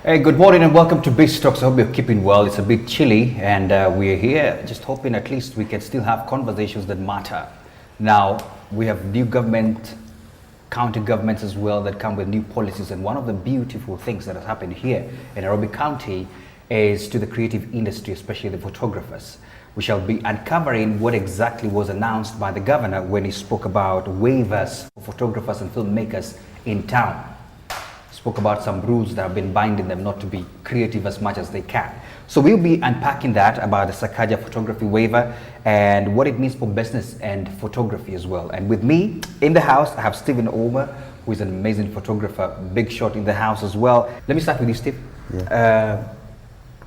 Hey, good morning and welcome to Beach Talks. I hope you're keeping well. It's a bit chilly and we're here just hoping at least we can still have conversations that matter. Now, we have new government, county governments as well that come with new policies, and one of the beautiful things that has happened here in Nairobi County is to the creative industry, especially the photographers. We shall be uncovering what exactly was announced by the governor when he spoke about waivers for photographers and filmmakers in town. Spoke about some rules that have been binding them not to be creative as much as they can. So we'll be unpacking that about the Sakaja Photography waiver and what it means for business and photography as well. And with me in the house, I have Ouma, who is an amazing photographer, big shot in the house as well. Let me start with you, Steve. Yeah.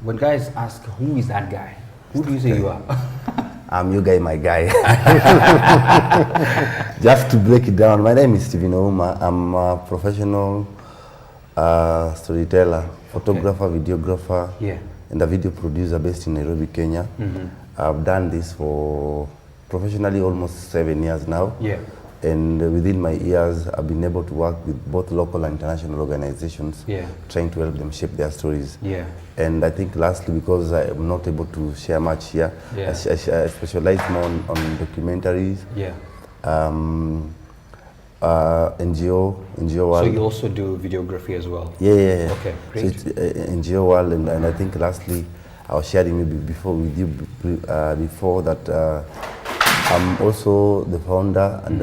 When guys ask, who is that guy? Who do you say you are? I'm your guy, my guy. Just to break it down, my name is Ouma. I'm a professional storyteller, photographer, videographer, and a video producer based in Nairobi, Kenya. I've done this for professionally almost 7 years now. And within my years, I've been able to work with both local and international organizations, trying to help them shape their stories. And I think lastly, because I'm not able to share much here, I specialize more on documentaries, NGO world. So you also do videography as well? Yeah. Okay, great. So it's NGO world, and I think lastly, I was sharing maybe before with you before that I'm also the founder and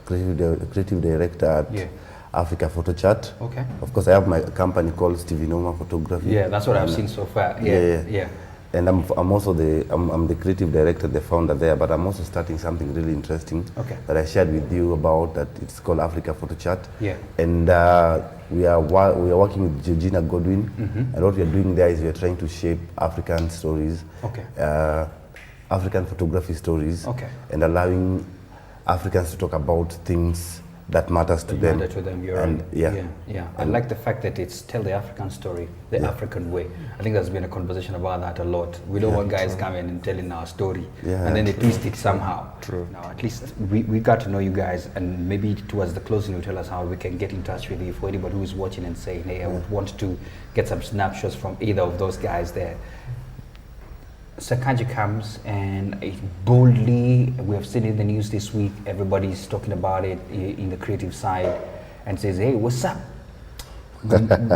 creative director at Africa Photo Chat. Okay. Of course, I have my company called Nairobi Photography. Yeah, that's what I've seen so far. Yeah. And I'm also the creative director, the founder there, but I'm also starting something really interesting that I shared with you about. That it's called Africa Photo Chat. And we are working with Georgina Godwin, and what we are doing there is we are trying to shape African stories, African photography stories, and allowing Africans to talk about things that matters to them. You're right. I like the fact that it's tell the African story, the African way. I think there's been a conversation about that a lot. We don't want guys coming and telling our story and then they twist it somehow. Now, at least we got to know you guys, and maybe towards the closing you'll tell us how we can get in touch with you for anybody who is watching and saying, hey, I would want to get some snapshots from either of those guys there. Sakaja comes and it boldly, we have seen it in the news this week, everybody's talking about it in the creative side, and says, hey, what's up?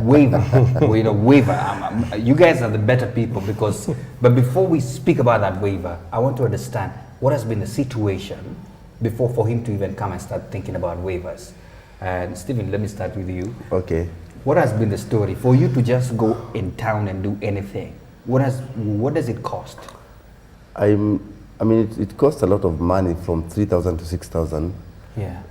Waiver. Waiver. You guys are the better people but before we speak about that waiver, I want to understand what has been the situation before for him to even come and start thinking about waivers. And Stephen, let me start with you. Okay. What has been the story for you to just go in town and do anything? What does it cost? It costs a lot of money, from 3,000 to 6,000.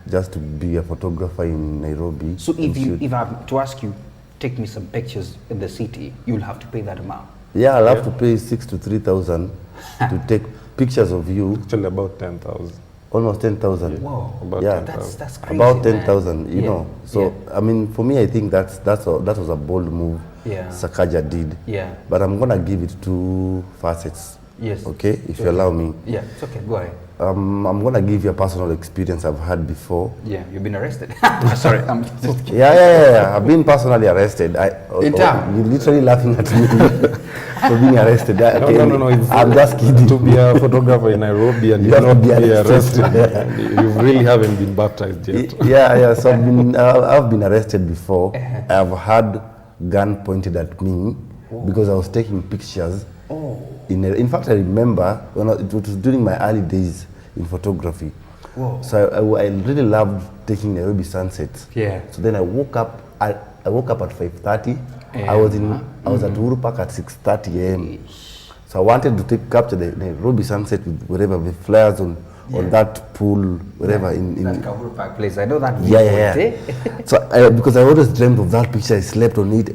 Just to be a photographer in Nairobi. So if I have to ask you, take me some pictures in the city, you'll have to pay that amount. Yeah, I'll have to pay 6,000 to 3,000 to take pictures of you. Actually, about 10,000. Almost 10,000. Wow. About 10,000. That's crazy. About 10,000. You know. So for me, I think that was a bold move. Sakaja did. But I'm gonna give it two facets. Okay, if you allow me. Yeah, it's okay. Go ahead. I'm gonna give you a personal experience I've had before. You've been arrested. Sorry, I'm just kidding. I've been personally arrested. In town? You're literally laughing at me for being arrested. No. I'm just kidding. To be a photographer in Nairobi and you not be arrested, you really haven't been baptized yet. So I've been arrested before. I've had gun pointed at me because I was taking pictures. In fact, I remember when it was during my early days in photography. So I really loved taking Nairobi sunsets. So then I woke up at 5:30. I was at Uhuru Park at 6:30 a.m. So I wanted to capture the Nairobi sunset with whatever the flares on that pool, whatever in that Uhuru Park place. I know that. So because I always dreamed of that picture, I slept on it.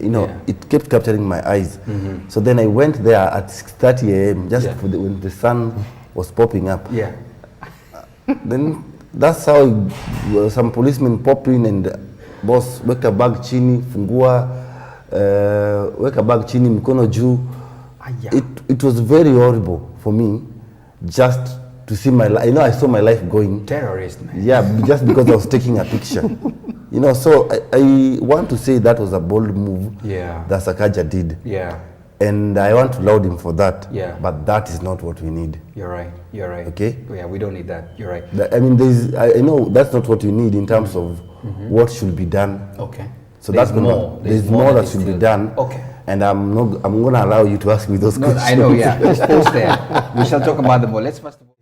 It kept capturing my eyes. So then I went there at 6:30 a.m. just when the sun was popping up. Then that's how some policemen popped in and boss, weka bag chini, fungua, weka bag chini, mikono juu. It was very horrible for me, just to see my life. I saw my life going. Terrorist, man. Yeah, just because I was taking a picture. You know, so I want to say that was a bold move Yeah. that Sakaja did. Yeah. And I want to laud him for that. Yeah. But that is not what we need. You're right. You're right. Okay? Yeah, we don't need that. You're right. I mean, I know that's not what you need in terms of what should be done. Okay. So There's that's more. There's more that should be still done. Okay. And I'm going to allow you to ask me those No, questions. I know, yeah. Just post there. We shall talk about them more. Let's first of all.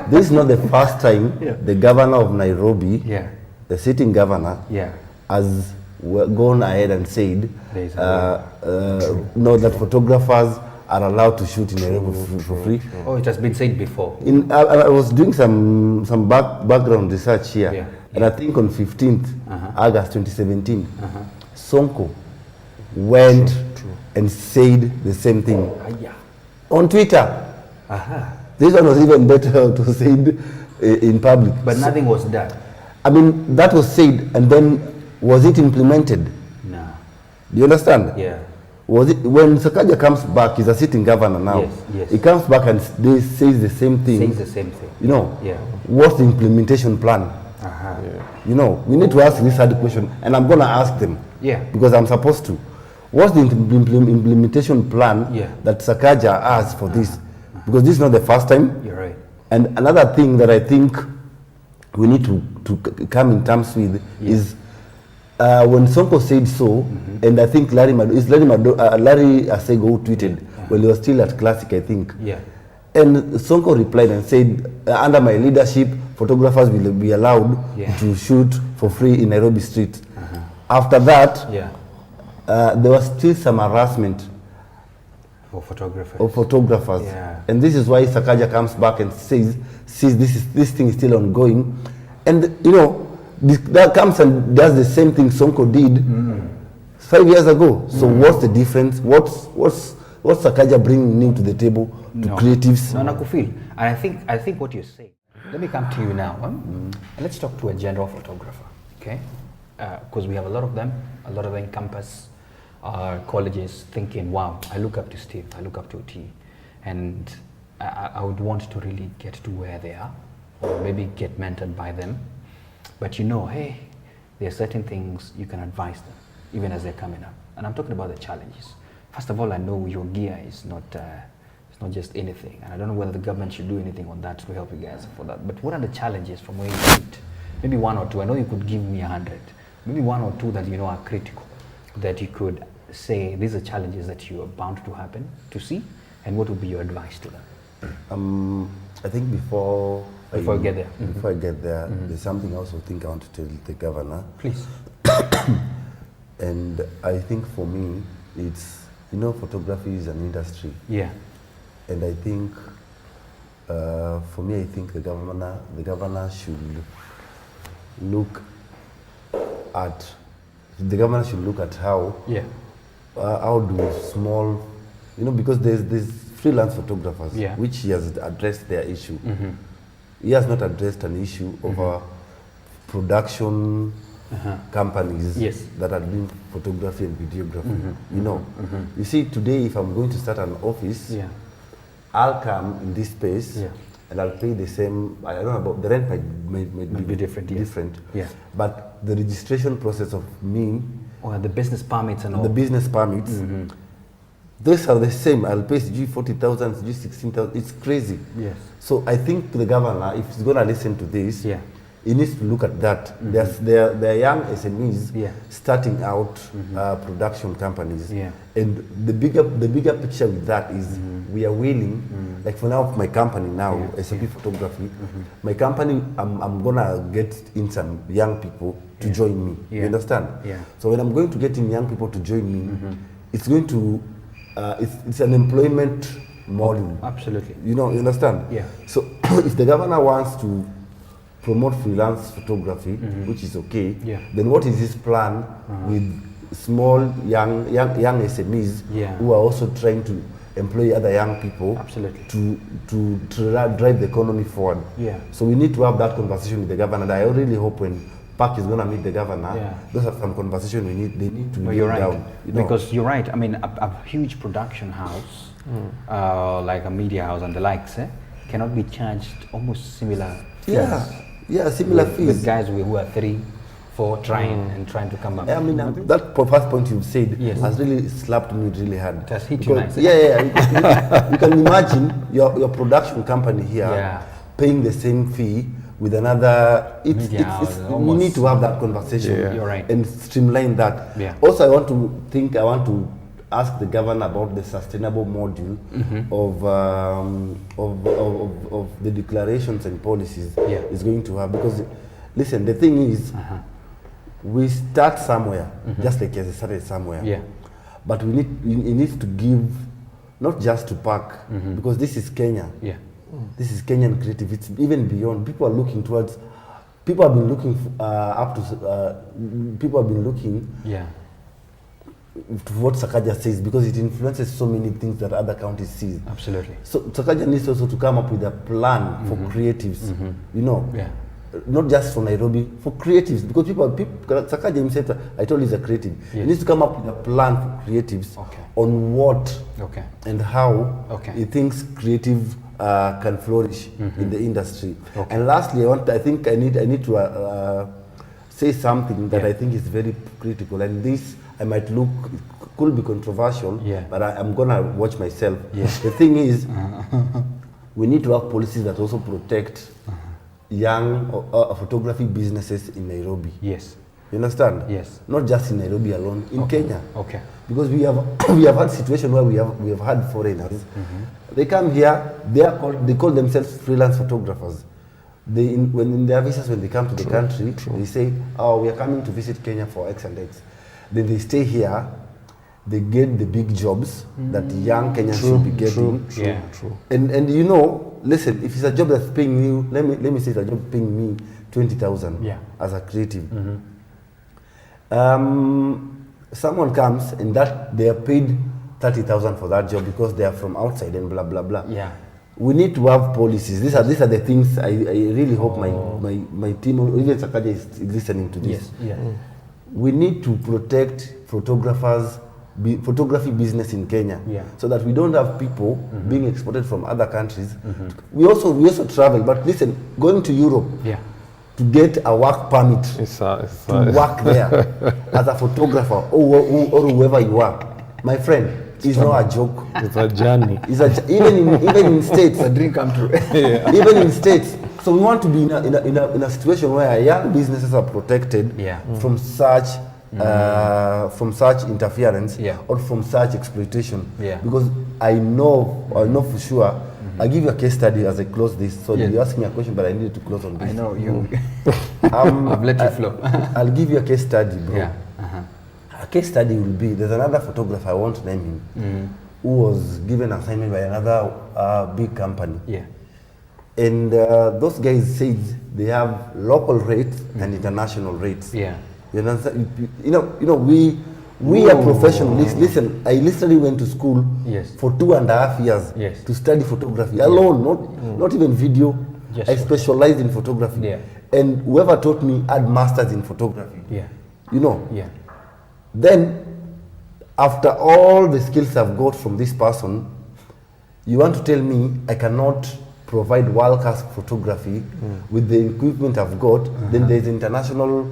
This is not the first time the governor of Nairobi, Yeah. the sitting governor, Yeah. has gone ahead and said There's no, that photographers are allowed to shoot in Nairobi for free. Oh, it has been said before. I was doing some background research here, Yeah. and I think on 15th August 2017, Sonko went and said the same thing Yeah. on Twitter. This one was even better to say it in public. But nothing was done. I mean, that was said, and then was it implemented? No. Do you understand? Yeah. Was it when Sakaja comes back? He's a sitting governor now. Yes, yes. He comes back and they says the same thing. Says the same thing. You know. Yeah. What's the implementation plan? You know, we need to ask this hard question, and I'm gonna ask them. Yeah. Because I'm supposed to. What's the implementation plan that Sakaja has for this? Because this is not the first time. You're right. And another thing that I think we need to come in terms with is when Sonko said so, and I think Larry Asego who tweeted when he was still at Classic, I think. Yeah. And Sonko replied and said, under my leadership, photographers will be allowed to shoot for free in Nairobi streets. After that, there was still some harassment of photographers. Yeah. And this is why Sakaja comes back and says this thing is still ongoing. And you know, that comes and does the same thing Sonko did 5 years ago. So what's the difference? What's Sakaja bringing new to the table to creatives? No, Nakufil. And I think what you're saying. Let me come to you now. Let's talk to a general photographer, okay? Because we have a lot of them campus colleges thinking, wow, I look up to Steve, I look up to T, and I would want to really get to where they are, or maybe get mentored by them. But you know, hey, there are certain things you can advise them, even as they're coming up. And I'm talking about the challenges. First of all, I know your gear is not just anything, and I don't know whether the government should do anything on that to help you guys for that. But what are the challenges from where you sit? Maybe one or two. I know you could give me 100. Maybe one or two that you know are critical, that you could say these are challenges that you are bound to happen to see, and what would be your advice to them? I think before I get there, there's something else I think I want to tell the governor. Please. And I think for me, it's, you know, photography is an industry. Yeah. And I think, for me, I think the governor should look at how do small, you know, because there's freelance photographers, which he has addressed their issue. He has not addressed an issue over production companies that are doing photography and videography. You know, you see, today if I'm going to start an office, I'll come in this space and I'll pay the same. I don't know about the rent might be different. But the registration process of me, or the business permits and all. The business permits, those are the same. I'll pay G 40,000, G 16,000. It's crazy. Yes. So I think the governor, if he's going to listen to this, he needs to look at that. There are young SMEs starting out production companies, and the bigger picture with that is we are willing, like for now, my company now, SAP Photography, my company, I'm gonna get in some young people to join me. You understand? So when I'm going to get in young people to join me, it's going to it's an employment model. Absolutely. You know, you understand? So if the governor wants to promote freelance photography, which is okay, then what is his plan with small young SMEs who are also trying to employ other young people to drive the economy forward? So we need to have that conversation with the governor. And I really hope when Park is going to meet the governor, those are some conversation they need to you're right. down. You know? Because you're right. I mean, a huge production house, like a media house and the likes, cannot be charged almost similar fees. Similar fees. With guys who are 3, for trying to come up. I mean, that first point you've said Yes. has really slapped me really hard. It has hit you Because- nice. Yeah. You can imagine your production company here Yeah. paying the same fee with another. Media house, We almost. need to have that conversation Yeah. You're right. and streamline that. Yeah. Also, I want to ask the governor about the sustainable module of the declarations and policies Yeah. is going to have, because listen, the thing is, we start somewhere, just like as I started somewhere. Yeah. But it needs to give, not just to park, because this is Kenya. Yeah. This is Kenyan creative. It's even beyond. People are looking towards. People have been looking people have been looking Yeah. to what Sakaja says, because it influences so many things that other counties see. Absolutely. So Sakaja needs also to come up with a plan for creatives. You know, Yeah. not just for Nairobi, for creatives, because Sakaja himself, I told you, he's a creative. He Yes. needs to come up with a plan for creatives Okay. on what Okay. and how Okay. he thinks creative can flourish in the industry. Okay. And lastly, I think I need to say something that Yeah. I think is very critical, and this I might look, could be controversial, Yeah. but I'm gonna watch myself. Yeah. The thing is, we need to have policies that also protect young photography businesses in Nairobi. Yes. You understand? Yes. Not just in Nairobi alone, in Kenya. Okay. Because we have had situation where we have had foreigners. They come here, they call themselves freelance photographers. When in their visas, when they come to the country, they say, "Oh, we are coming to visit Kenya for X and X." Then they stay here, they get the big jobs that young Kenyans should be getting. Yeah. And you know, listen, if it's a job that's paying you, let me say it's a job paying me 20,000 Yeah. as a creative. Someone comes and that they are paid 30,000 for that job because they are from outside and blah blah blah. Yeah. We need to have policies. These are the things I really hope my team, or even Sakaja, is listening to this. Yes. Yeah. We need to protect photography business in Kenya, Yeah. so that we don't have people being exported from other countries. We also travel, but listen, going to Europe Yeah. to get a work permit to work there as a photographer or whoever you are, my friend, is not a joke. It's a journey. Even in states, A dream come true. even in states. So we want to be in a situation where young businesses are protected Yeah. from such interference, Yeah. or from such exploitation. Yeah. Because I know for sure. I'll give you a case study as I close this. So Yeah. you asked me a question, but I needed to close on this. I know you. I've let you flow. I'll give you a case study, bro. Yeah. A case study will be, there's another photographer, I won't name him, who was given an assignment by another big company. Yeah. And those guys said they have local rates and international rates. Yeah. You understand? You know, we are professionals. Listen, I literally went to school Yes. for 2.5 years Yes. to study photography alone, not even video. Yes, I sir. specialized in photography. Yeah. And whoever taught me had masters in photography. Yeah. You know. Yeah. Then, after all the skills I've got from this person, you want to tell me I cannot provide world-class photography with the equipment I've got, then there's international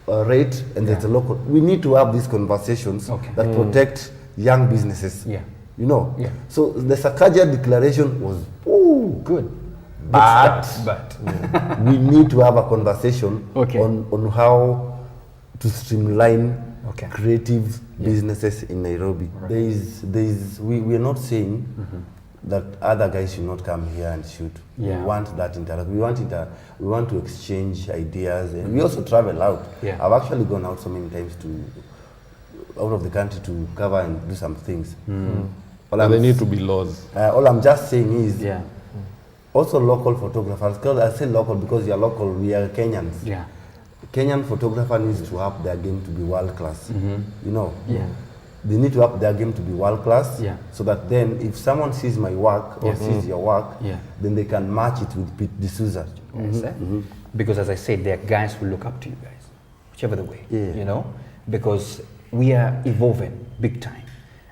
rate and there's a local. We need to have these conversations Okay. that protect young businesses. Yeah. You know? Yeah. So the Sakaja declaration was, Good. but we need to have a conversation Okay. on how to streamline Okay. creative businesses in Nairobi. We are not saying that other guys should not come here and shoot. Yeah. We want that interaction. We want to exchange ideas, and we also travel out. Yeah. I've actually gone out so many times out of the country to cover and do some things. But there need to be laws. All I'm just saying is, Yeah. also local photographers, because I say local because you're local, we are Kenyans. Yeah. Kenyan photographer needs to up their game to be world class. You know? Yeah. They need to up their game to be world class, Yeah. so that then if someone sees my work or sees your work, Yeah. then they can match it with Pete D'Souza. Yes, eh? Because as I said, there are guys who look up to you guys, whichever the way, Yeah. you know, because we are evolving big time.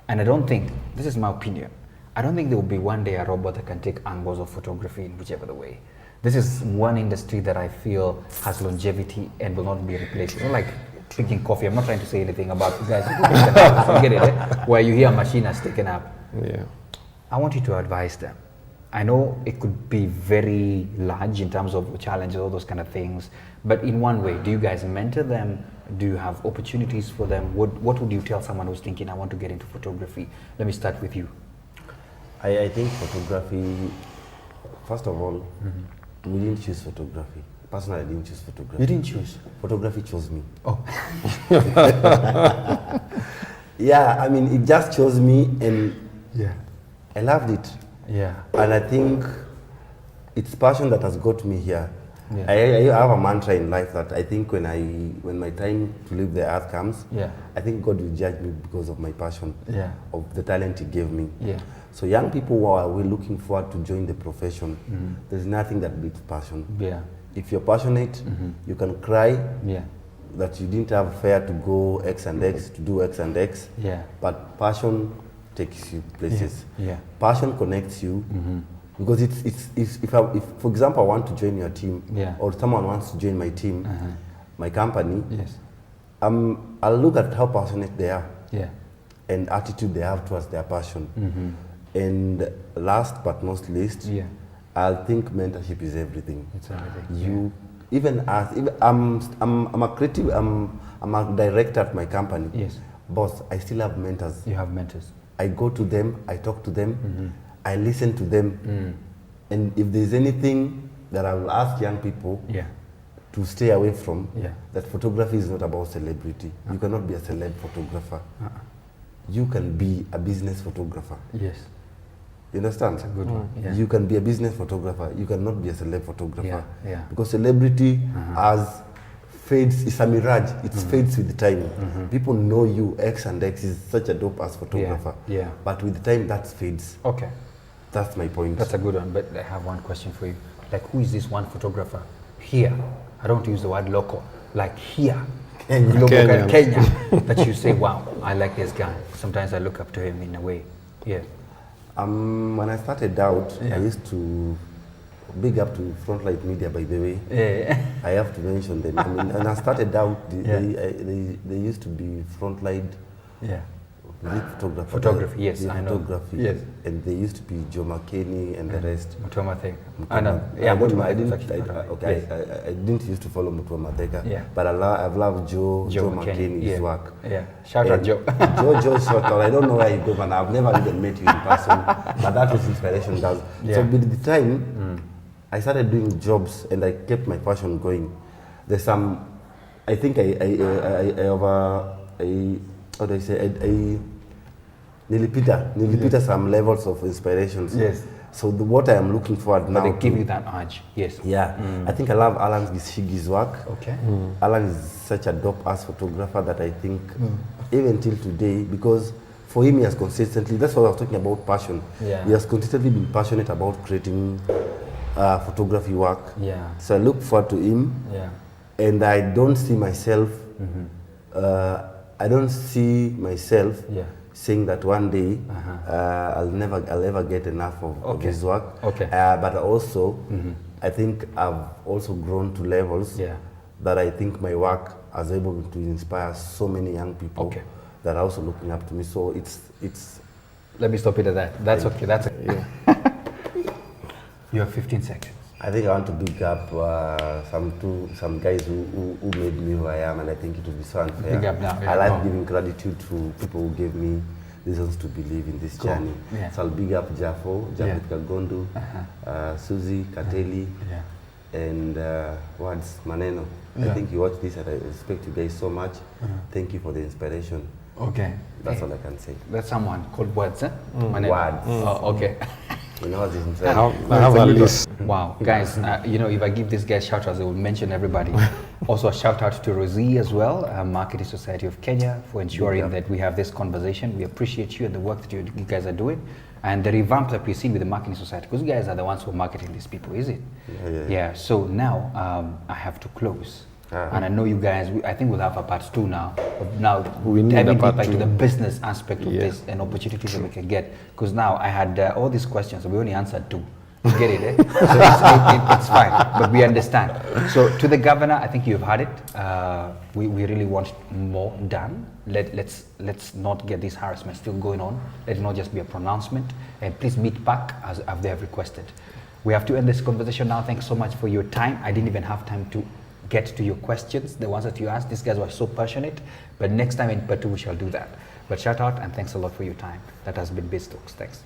And I don't think, this is my opinion, I don't think there will be one day a robot that can take angles of photography in whichever the way. this is one industry that I feel has longevity and will not be replaced. It's not like drinking coffee. I'm not trying to say anything about you guys. Forget it. Where you hear a machine has taken up. Yeah. I want you to advise them. I know it could be very large in terms of challenges, all those kind of things, but in one way, do you guys mentor them? Do you have opportunities for them? What would you tell someone who's thinking, I want to get into photography? Let me start with you. I think photography, first of all, we didn't choose photography. Personally, I didn't choose photography. You didn't choose? Photography chose me. Oh. Yeah, I mean, it just chose me, and Yeah. I loved it. Yeah. And I think it's passion that has got me here. Yeah. I have a mantra in life that I think when my time to leave the earth comes, Yeah. I think God will judge me because of my passion, Yeah. of the talent He gave me. Yeah. So young people who are looking forward to join the profession, there's nothing that beats passion. Yeah. If you're passionate, you can cry Yeah. that you didn't have fare to go X and X, to do X and X, Yeah. but passion takes you places. Yeah. Passion connects you because if for example I want to join your team, Yeah. or someone wants to join my team, my company, Yes. I'll look at how passionate they are Yeah. and attitude they have towards their passion. And last but not least, Yeah. I'll think mentorship is everything. It's everything. You even I'm a creative, I'm a director at my company. Yes. Boss, I still have mentors. You have mentors. I go to them, I talk to them, I listen to them, and if there's anything that I will ask young people Yeah. to stay away from, Yeah. that photography is not about celebrity. You cannot be a celeb photographer. You can be a business photographer. Yes. You understand? That's a good one. Yeah. You can be a business photographer. You cannot be a celeb photographer. Yeah, yeah. Because celebrity has fades, it's a mirage. It fades with time. People know you, X and X is such a dope as photographer. Yeah. But with time, that fades. Okay. That's my point. That's a good one, but I have one question for you. Like, who is this one photographer here? I don't use the word local. Like here, global Kenya. Kenya, that you say, wow, I like this guy. Sometimes I look up to him in a way. Yeah. When I started out, Yeah. I used to big up to Frontlight Media, by the way. Yeah. I have to mention them. I mean, when I started out, Yeah. they used to be Frontlight Yeah. photography. Photography, yes, Yeah, I know. photography. Yes. And they used to be Joe McKinney and the rest. Mutuama thing. Mutuama. I know. Yeah, I don't know, Mutuama I didn't, Thing. okay, Yes. I didn't used to follow Mutuama Theka, Yeah. but I've loved Joe McKinney's yeah. work. Yeah. Shout out And Joe. Joe shout out. I don't know where you go, but I've never even met you in person. But that was inspiration. Does Yeah. so with the time, I started doing jobs and I kept my passion going. There's some, I think I how do I say, I nilipita some levels of inspirations. Yes. So what I am looking forward now But they give to- you that urge. Yes. yeah, I think I love Alan Gishigi's work. Okay. Alan is such a dope ass photographer that I think even till today, because for him he has consistently, that's what I was talking about, passion. Yeah. He has consistently been passionate about creating photography work. Yeah. So I look forward to him, Yeah. and I don't see myself, Yeah. saying that one day I'll ever get enough of Okay. his work. Okay. But also, I think I've also grown to levels Yeah. that I think my work is able to inspire so many young people Okay. that are also looking up to me. So it's Let me stop it at that. That's okay. That's okay. You have 15 seconds. I think I want to big up some guys who made me who I am, and I think it would be so unfair. Big up now, yeah. I like Oh. giving gratitude to people who gave me reasons to believe in this Cool. journey. Yeah. So I'll big up Jafo, Japhet Kagondu, Suzy, Kateli, Yeah. and Words Maneno. I Yeah. think you watch this, and I respect you guys so much. Thank you for the inspiration. Okay. That's all I can say. That's someone called Words, eh? Words. Oh, okay. You know what this is? I have a list. Wow, guys, if I give these guys shout outs, they will mention everybody. Also, a shout out to Rosie as well, Marketing Society of Kenya, for ensuring that we have this conversation. We appreciate you and the work that you guys are doing, and the revamp that we've seen with the Marketing Society, because you guys are the ones who are marketing these people, is it? Yeah. So now I have to close. And I know you guys, I think we'll have a part 2 now. Now We need diving a part deeper into 2. the business aspect of this and opportunities that we can get. Because now I had all these questions, we only answered 2. Get it, eh? So it's fine, but we understand. So to the governor, I think you've had it. We really want more done. Let's not get this harassment still going on. Let it not just be a pronouncement. And please meet back as they have requested. We have to end this conversation now. Thanks so much for your time. I didn't even have time to get to your questions, the ones that you asked. These guys were so passionate. But next time in part 2, we shall do that. But shout out and thanks a lot for your time. That has been Biz Talks. Thanks.